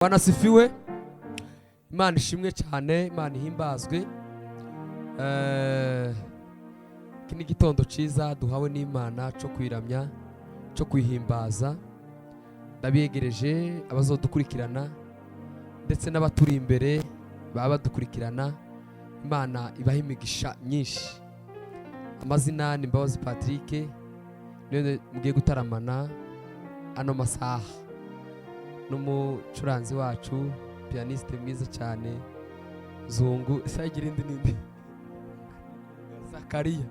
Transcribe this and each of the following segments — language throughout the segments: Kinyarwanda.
Banasifiwe. Imana ishimwe cyane, Imana ihimbazwe. Kini gitondo ciza duhawe n'Imana cyo kwiramya, cyo kwihimbaza. Ndabiyegereje abazodukurikirana ndetse n'abaturi imbere baba badukurikirana. Imana ibaha imigisha nyinshi. Amazina ni Mbabazi Patrick, niyo mugiye gutaramana ano masaha. N'umucuranzi wacu, pianiste mwiza cyane, Zungu isagira indi nindi Zakaria.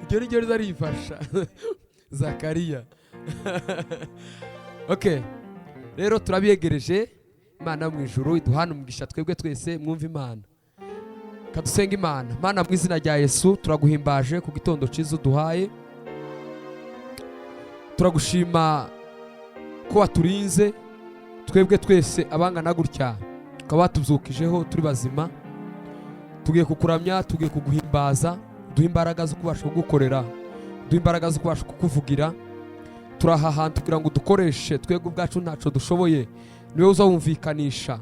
Iryo rizarifasha Zakaria. Okay, rero turabiyegereje. Imana mu ijuru iduhana umugisha twebwe twese mwumva Imana. Kadusenga Imana. Mana mu izina rya Yesu turaguhimbaje ku gitondo cizo duhaye. Turagushima ko waturinze twebwe twese abangana gutya, ukaba watubyukijeho turi bazima. Tugiye kukuramya, tugiye kuguhimbaza, duha imbaraga zo kubasha kugukorera, duha imbaraga zo kubasha kukuvugira. Turaha hantu kugira ngo dukoreshe twebwe ubwacu ntaco dushoboye, niwe uzawumvikanisha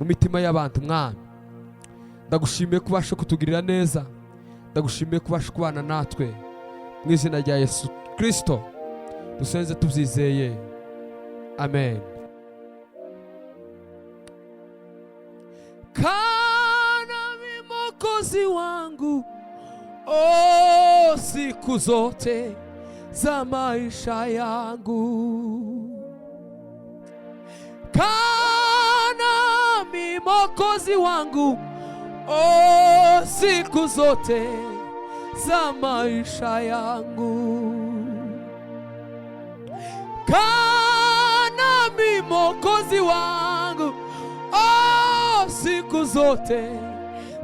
mu mitima y'abantu. Mwana ndagushimiye kubasha kutugirira neza, ndagushimiye kubasha kubana natwe mu izina rya Yesu Kristo dusenze tubyizeye, amen. Kana Mwokozi wangu, oh, siku zote za maisha yangu. Kana Mwokozi wangu, oh, siku zote za maisha yangu. Kana Mwokozi wangu, oh, siku zote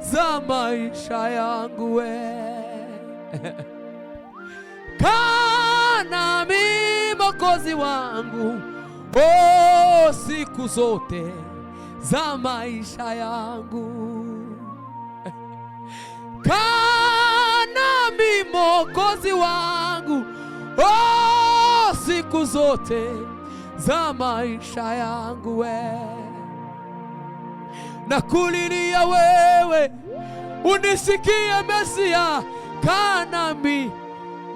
za maisha yangu we. Kana Mwokozi wangu, oh, siku zote za maisha yangu. Kana Mwokozi wangu, oh, siku zote za maisha yangu we. Nakulilia wewe unisikie Mesia, kana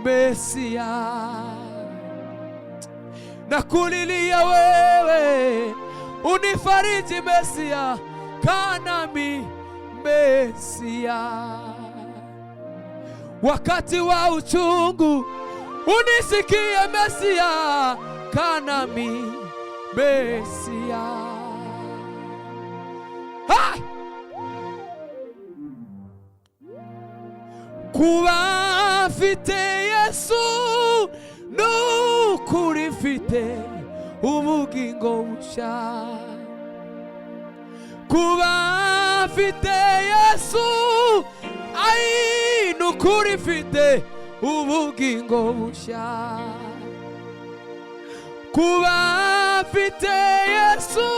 Mesia. Nakulilia wewe unifariji Mesia, kana Mesia. Wakati wa uchungu unisikie Mesia, kana Mesia. Hai! Kuba mfite Yesu nukuri mfite ubugingo bushya. Kuba mfite Yesu, ai, nukuri mfite ubugingo bushya. Kuba mfite Yesu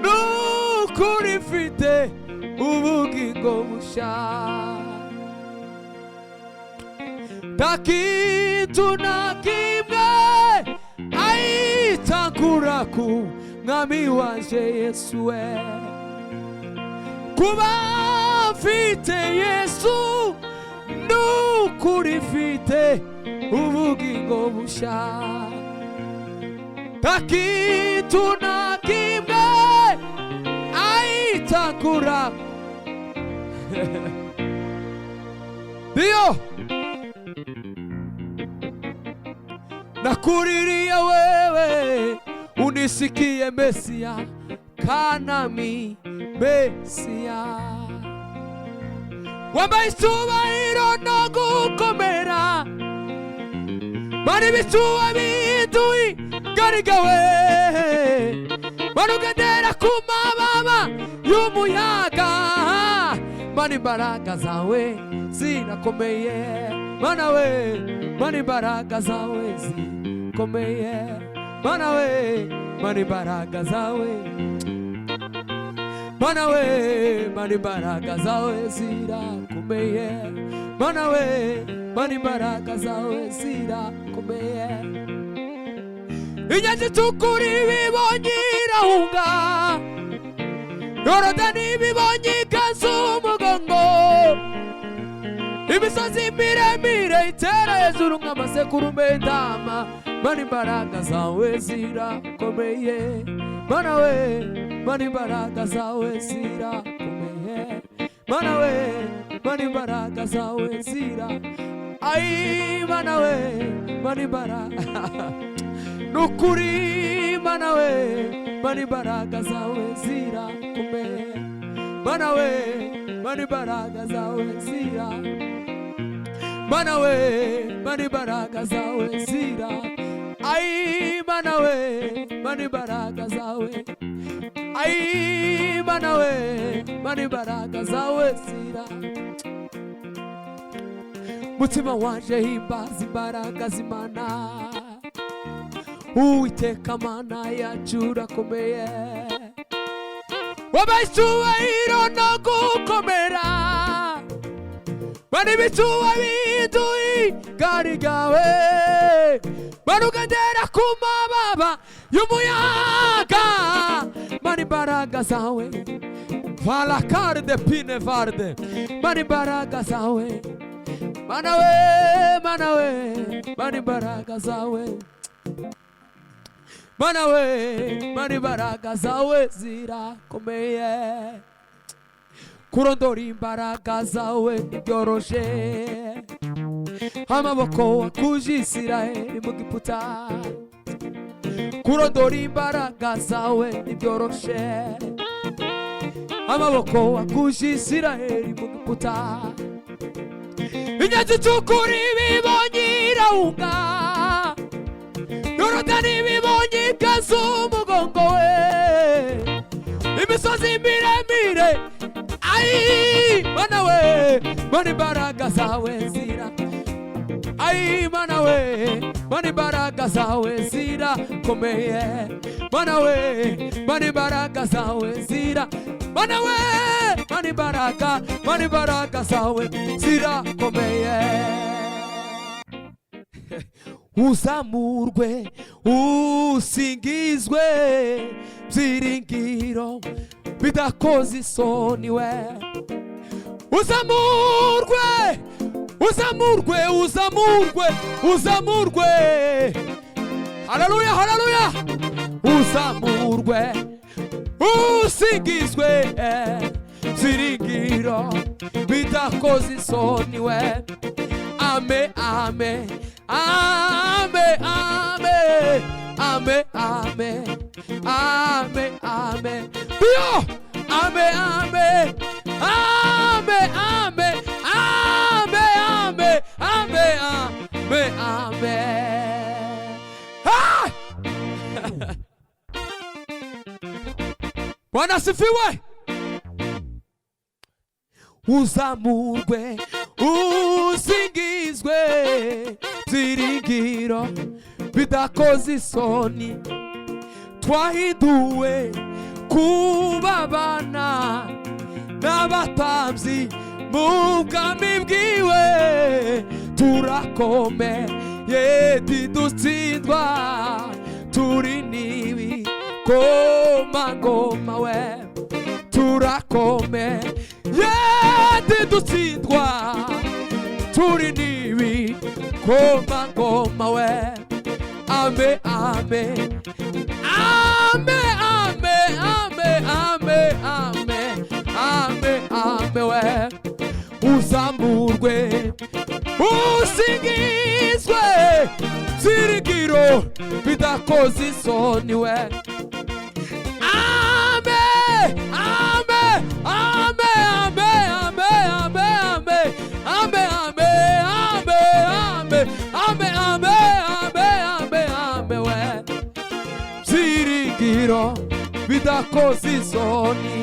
nukuri mfite ubugingo bushya. Takitu na kimwe aitakura ku mwami wanje Yesu we. Kuba mfite Yesu nukuri mfite ubugingo bushya. Takitu na kimwe aitakura Dio. Nakuriria wewe unisikie Mesia, kana Mesia. Wambaye icyubahiro no gukomera, bari bituwa biduyi garigawe. Barugendera ku mababa y'umuyaga, mani imbaraga zawe zirakomeye. Mana we, mani imbaraga zawe zikomeye. Mana we, mani imbaraga zawe. Mana we, mani imbaraga zawe zirakomeye. Mana we, mani imbaraga zawe zirakomeye. inyanza itukura ibibonye irahunga, Yorodani ibibonye ikaza umugongo, imisozi miremire itera hejuru nk'amasekurume y'intama. Mana imbaraga zawe zirakomeye, Mana we, Mana imbaraga zawe zirakomeye, Mana we, Mana imbaraga zawe zira, ai Mana we, Mana imbaraga nukuri, Mana we, Mana imbaraga zawe zirakomeye, Mana we, Mana imbaraga zawe zira, Mana we, Mana imbaraga zawe zira, ai Mana we, Mana imbaraga zawe, ai Mana we, Mana imbaraga zawe zira. Mutima wanje himbaza imbaraga z'Imana, Uwiteka Mana yacu urakomeye, wabaye icyubahiro no gukomera, Mana ibicuba biduhigari gawe, Mana ugendera ku mababa y'umuyaga, Mana imbaraga zawe valakarde pine varde, Mana imbaraga zawe, Mana we, Mana we, Mana imbaraga zawe, Mana we, Mana imbaraga zawe zirakomeye, kurondora imbaraga zawe ntibyoroshe, amaboko wakuje Isiraheli mu Giputa, kurondora imbaraga zawe ntibyoroshe, amaboko wakuje Isiraheli mu Giputa, inyanza itukura ibibonye irahunga, Yorodani ibibonye ikaza umugongo we, imisozi miremire, ai Mana we, Mana imbaraga zawe zira, ai Mana we, Mana imbaraga zawe zirakomeye, Mana we, Mana imbaraga zawe zira, Mana we, Mana imbaraga zawe zirakomeye. Uzamurwe usingizwe byiringiro bidakoze isoni we, uzamurwe, uzamurwe, uzamurwe, uzamurwe, haleluya, haleluya, uzamurwe usingizwe byiringiro bidakoze isoni we, ame, ame, ame, ame, ame, ame, ame, ame, yo, ame, ame, ame, ame, ame, ame, ame, ame, ame. Ah! Bwana asifiwe. Uzamurwe usingizwe byiringiro bidakoze isoni, twahinduwe kuba abana n'abatambyi mu bwami bwiwe, turakomeye ntidutsindwa, turi n'ibikomangoma we, turakomeye ntidutsindwa, turi n'ibikomangoma we, ame, ame, ame, ame, ame, ame, ame, ame, ame we, uzamurwe usingizwe byiringiro bidakoze isoni we, ame, ame, ame, ame, ame, ame, ame, ame, ame, ame, ame, ame, ame, ame, ame we, byiringiro bidakoze isoni.